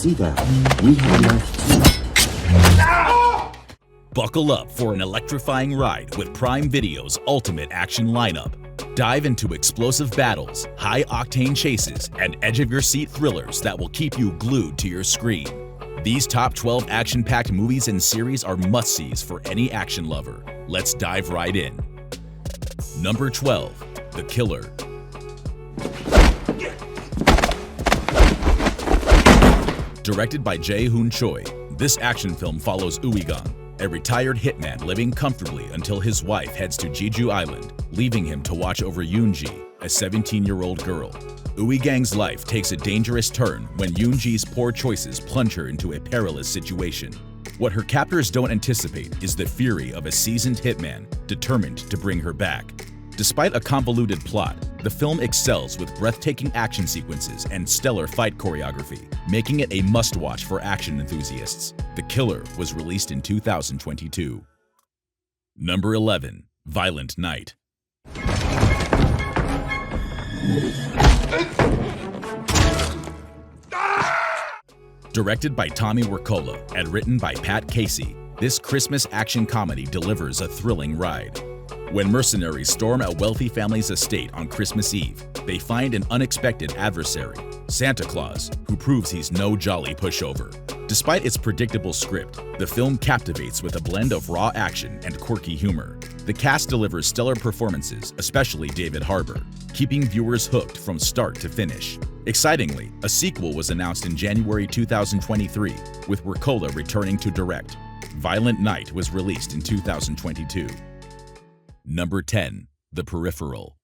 see that? We have enough too. Buckle up for an electrifying ride with Prime Video's ultimate action lineup. Dive into explosive battles, high-octane chases, and edge-of-your-seat thrillers that will keep you glued to your screen. These top 12 action-packed movies and series are must-sees for any action lover. Let's dive right in. Number 12. The Killer. Directed by Jae-hoon Choi, this action film follows Uigang, a retired hitman living comfortably until his wife heads to Jeju Island, leaving him to watch over Yoonji, a 17-year-old girl. Uigang's life takes a dangerous turn when Yoonji's poor choices plunge her into a perilous situation. What her captors don't anticipate is the fury of a seasoned hitman determined to bring her back. Despite a convoluted plot, the film excels with breathtaking action sequences and stellar fight choreography, making it a must-watch for action enthusiasts. The Killer was released in 2022. Number 11. Violent Night. Directed by Tommy Wirkola and written by Pat Casey, this Christmas action comedy delivers a thrilling ride. When mercenaries storm a wealthy family's estate on Christmas Eve, they find an unexpected adversary, Santa Claus, who proves he's no jolly pushover. Despite its predictable script, the film captivates with a blend of raw action and quirky humor. The cast delivers stellar performances, especially David Harbour, keeping viewers hooked from start to finish. Excitingly, a sequel was announced in January 2023, with Wirkola returning to direct. Violent Night was released in 2022. Number 10. The Peripheral.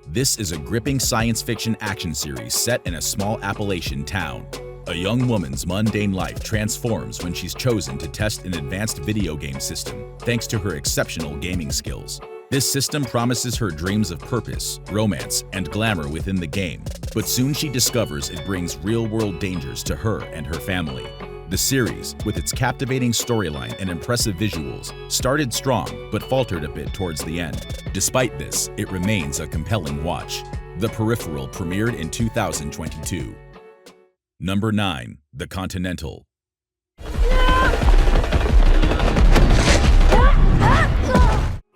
This is a gripping science fiction action series set in a small Appalachian town. A young woman's mundane life transforms when she's chosen to test an advanced video game system thanks to her exceptional gaming skills. This system promises her dreams of purpose, romance, and glamour within the game, but soon she discovers it brings real-world dangers to her and her family. The series, with its captivating storyline and impressive visuals, started strong but faltered a bit towards the end. Despite this, it remains a compelling watch. The Peripheral premiered in 2022. Number 9. The Continental.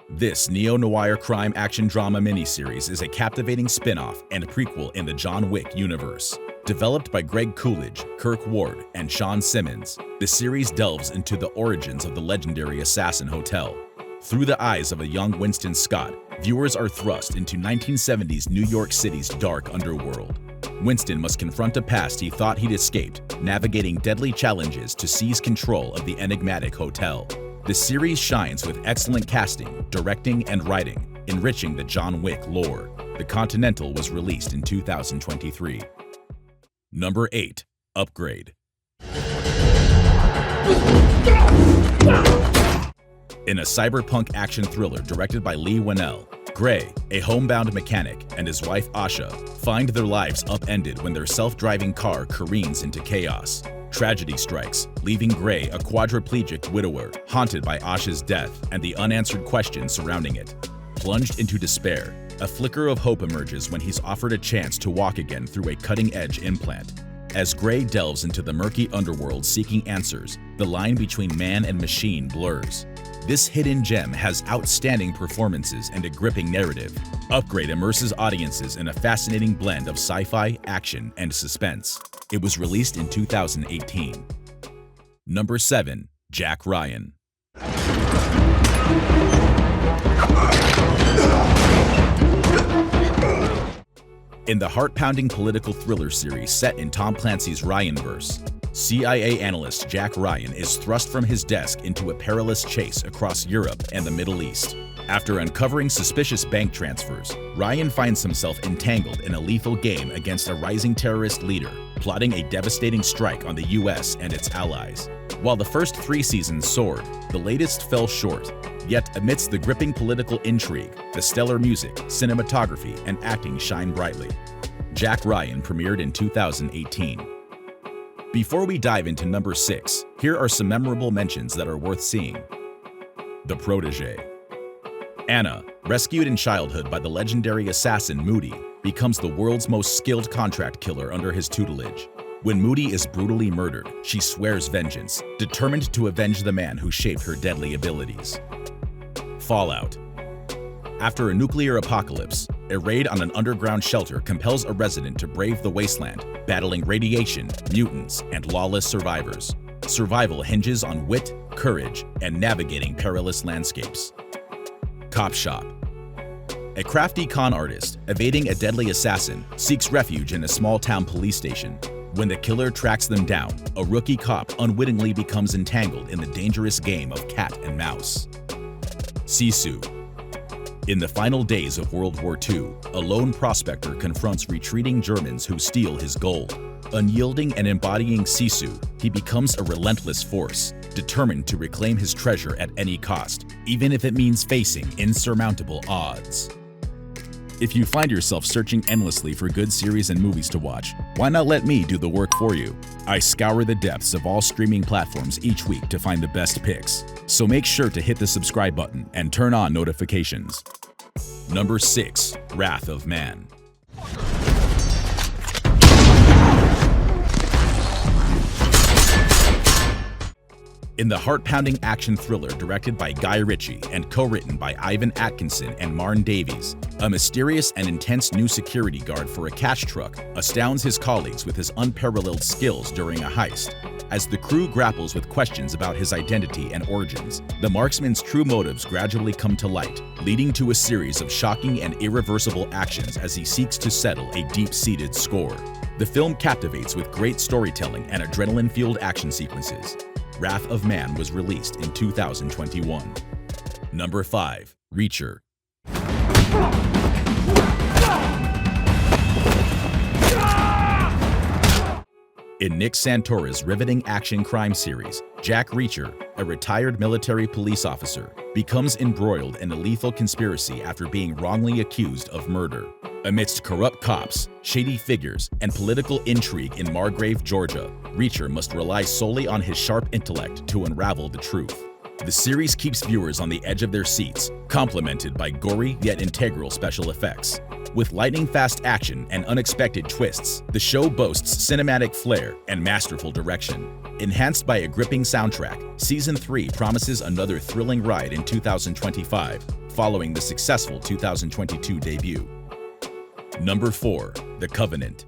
This neo-noir crime action drama miniseries is a captivating spin-off and prequel in the John Wick universe. Developed by Greg Coolidge, Kirk Ward, and Sean Simmons, the series delves into the origins of the legendary Assassin Hotel. Through the eyes of a young Winston Scott, viewers are thrust into 1970s New York City's dark underworld. Winston must confront a past he thought he'd escaped, navigating deadly challenges to seize control of the enigmatic hotel. The series shines with excellent casting, directing, and writing, enriching the John Wick lore. The Continental was released in 2023. Number 8. Upgrade. In a cyberpunk action thriller directed by Lee Winnell, Gray, a homebound mechanic, and his wife Asha find their lives upended when their self-driving car careens into chaos. Tragedy strikes, leaving Gray a quadriplegic widower, haunted by Asha's death and the unanswered questions surrounding it. Plunged into despair, a flicker of hope emerges when he's offered a chance to walk again through a cutting-edge implant. As Gray delves into the murky underworld seeking answers, the line between man and machine blurs. This hidden gem has outstanding performances and a gripping narrative. Upgrade immerses audiences in a fascinating blend of sci-fi, action, and suspense. It was released in 2018. Number 7. Jack Ryan. In the heart-pounding political thriller series set in Tom Clancy's Ryanverse, CIA analyst Jack Ryan is thrust from his desk into a perilous chase across Europe and the Middle East. After uncovering suspicious bank transfers, Ryan finds himself entangled in a lethal game against a rising terrorist leader, plotting a devastating strike on the US and its allies. While the first 3 seasons soared, the latest fell short. Yet amidst the gripping political intrigue, the stellar music, cinematography, and acting shine brightly. Jack Ryan premiered in 2018. Before we dive into number 6, here are some memorable mentions that are worth seeing. The Protégé. Anna, rescued in childhood by the legendary assassin Moody, becomes the world's most skilled contract killer under his tutelage. When Moody is brutally murdered, she swears vengeance, determined to avenge the man who shaped her deadly abilities. Fallout. After a nuclear apocalypse, a raid on an underground shelter compels a resident to brave the wasteland, battling radiation, mutants, and lawless survivors. Survival hinges on wit, courage, and navigating perilous landscapes. Cop Shop. A crafty con artist, evading a deadly assassin, seeks refuge in a small-town police station. When the killer tracks them down, a rookie cop unwittingly becomes entangled in the dangerous game of cat and mouse. Sisu. In the final days of World War II, a lone prospector confronts retreating Germans who steal his gold. Unyielding and embodying Sisu, he becomes a relentless force, determined to reclaim his treasure at any cost, even if it means facing insurmountable odds. If you find yourself searching endlessly for good series and movies to watch, why not let me do the work for you? I scour the depths of all streaming platforms each week to find the best picks. So make sure to hit the subscribe button and turn on notifications. Number 6. Wrath of Man. In the heart-pounding action thriller directed by Guy Ritchie and co-written by Ivan Atkinson and Marn Davies, a mysterious and intense new security guard for a cash truck astounds his colleagues with his unparalleled skills during a heist. As the crew grapples with questions about his identity and origins, the marksman's true motives gradually come to light, leading to a series of shocking and irreversible actions as he seeks to settle a deep-seated score. The film captivates with great storytelling and adrenaline-fueled action sequences. Wrath of Man was released in 2021. Number 5. Reacher. In Nick Santora's riveting action crime series, Jack Reacher, a retired military police officer, becomes embroiled in a lethal conspiracy after being wrongly accused of murder. Amidst corrupt cops, shady figures, and political intrigue in Margrave, Georgia, Reacher must rely solely on his sharp intellect to unravel the truth. The series keeps viewers on the edge of their seats, complemented by gory yet integral special effects. With lightning-fast action and unexpected twists, the show boasts cinematic flair and masterful direction. Enhanced by a gripping soundtrack, Season 3 promises another thrilling ride in 2025, following the successful 2022 debut. Number 4. The Covenant.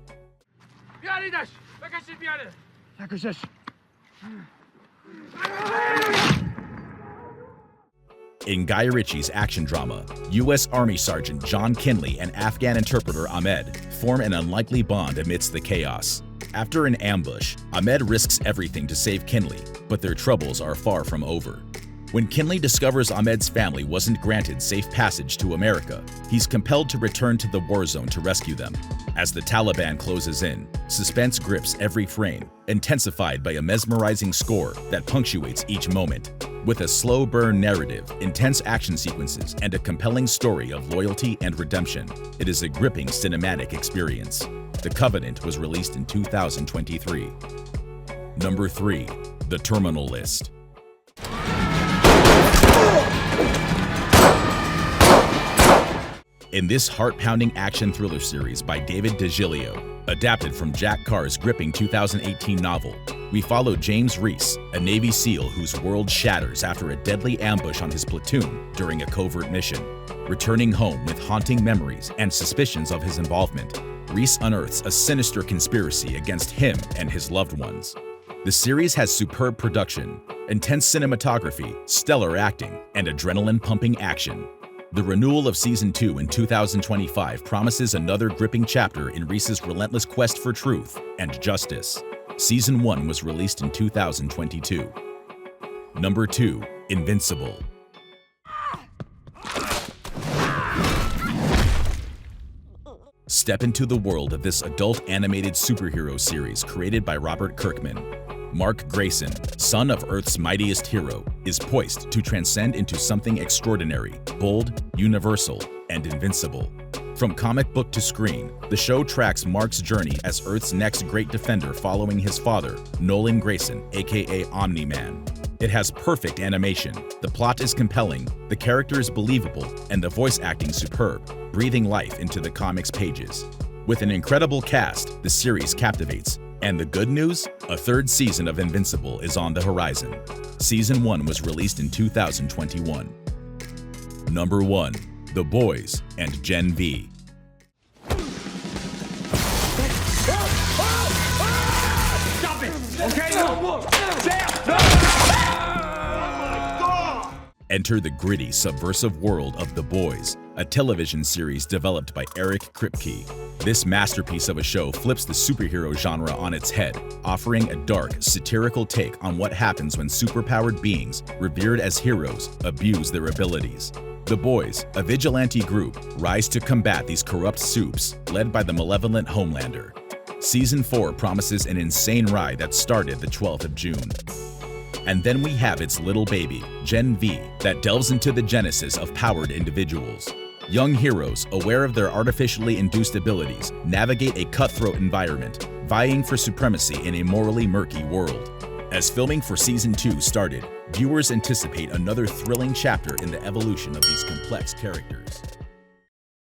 In Guy Ritchie's action drama, U.S. Army Sergeant John Kinley and Afghan interpreter Ahmed form an unlikely bond amidst the chaos. After an ambush, Ahmed risks everything to save Kinley, but their troubles are far from over. When Kinley discovers Ahmed's family wasn't granted safe passage to America, he's compelled to return to the war zone to rescue them. As the Taliban closes in, suspense grips every frame, intensified by a mesmerizing score that punctuates each moment. With a slow burn narrative, intense action sequences, and a compelling story of loyalty and redemption, it is a gripping cinematic experience. The Covenant was released in 2023. Number 3. The Terminal List. In this heart-pounding action thriller series by David DeGilio, adapted from Jack Carr's gripping 2018 novel, we follow James Reese, a Navy SEAL whose world shatters after a deadly ambush on his platoon during a covert mission. Returning home with haunting memories and suspicions of his involvement, Reese unearths a sinister conspiracy against him and his loved ones. The series has superb production, intense cinematography, stellar acting, and adrenaline-pumping action. The renewal of Season 2 in 2025 promises another gripping chapter in Reese's relentless quest for truth and justice. Season 1 was released in 2022. Number 2. Invincible. Step into the world of this adult animated superhero series created by Robert Kirkman. Mark Grayson, son of Earth's mightiest hero, is poised to transcend into something extraordinary, bold, universal, and invincible. From comic book to screen, the show tracks Mark's journey as Earth's next great defender following his father, Nolan Grayson, aka Omni-Man. It has perfect animation, the plot is compelling, the characters believable, and the voice acting superb, breathing life into the comics pages. With an incredible cast, the series captivates. And the good news? A third season of Invincible is on the horizon. Season 1 was released in 2021. Number 1. The Boys and Gen V. Stop it! Okay? Enter the gritty, subversive world of The Boys, a television series developed by Eric Kripke. This masterpiece of a show flips the superhero genre on its head, offering a dark, satirical take on what happens when superpowered beings, revered as heroes, abuse their abilities. The Boys, a vigilante group, rise to combat these corrupt supes, led by the malevolent Homelander. Season 4 promises an insane ride that started the 12th of June. And then we have its little baby, Gen V, that delves into the genesis of powered individuals. Young heroes, aware of their artificially induced abilities, navigate a cutthroat environment, vying for supremacy in a morally murky world. As filming for Season 2 started, viewers anticipate another thrilling chapter in the evolution of these complex characters.